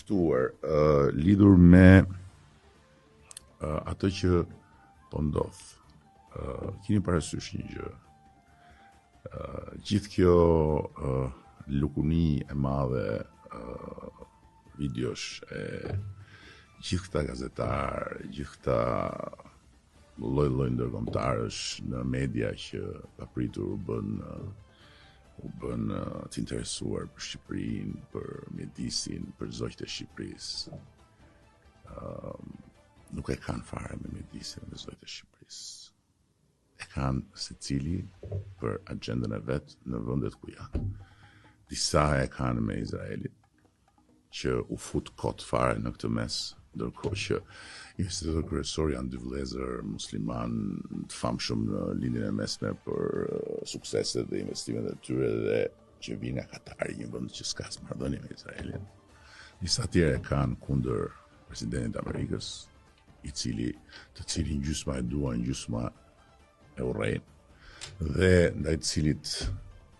ftuar lidhur me atë që po ndodh. Keni parasysh një gjë. Gjithë kjo lukuni e madhe, videosh e gjithë këta gazetarë, gjithë këta lloj ndërkombëtarësh në media që papritur u bën të interesuar për Shqipërinë, për mjedisin, për zogjtë e Shqipërisë. Nuk e kanë fare me mjedisin dhe zogjtë e Shqipërisë. E kanë secili për agjendën e vet në vendet ku janë. Disa e kanë me Izraelin, që u fut kot fare në këtë mes, ndërkohë që investitorët kryesorë janë dy vëllezër musliman të famshëm në lindjen e mesme për sukseset dhe investimet e tyre dhe që vinë nga Katari, një vend që s'ka marrëdhënie me Izraelin. Disa tjerë kanë kundër presidentit të Amerikës, të cilin gjysma e duan, gjysma e urrejnë, dhe ndaj të cilit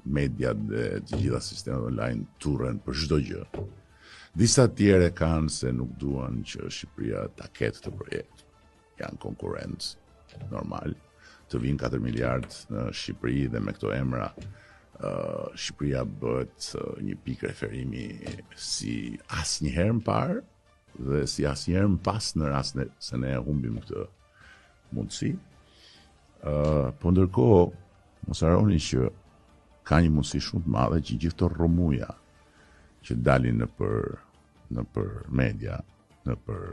mediat dhe të gjitha sistemet online turren për çdo gjë. Disa tjerë kanë se nuk duan që Shqipëria ta ketë këtë projekt. Janë konkurrent normal, të vinë 4 miliardë në Shqipëri dhe me këto emra Shqipëria bëhet një pikë referimi si asnjëherë më parë dhe si asnjëherë më pas në rast se ne humbim këtë mundësi. Po ndërkohë, mos harroni që ka një mundësi shumë të madhe që gjithë të rrëmuja që dalin në për media, në për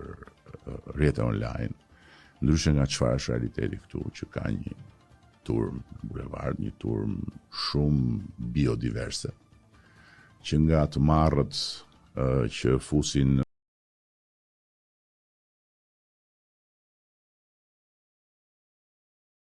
rrjete online, ndryshe nga çfarë është realiteti këtu, që ka një turm në bulevard, një turm shumë biodiverse, që nga të marrët që fusin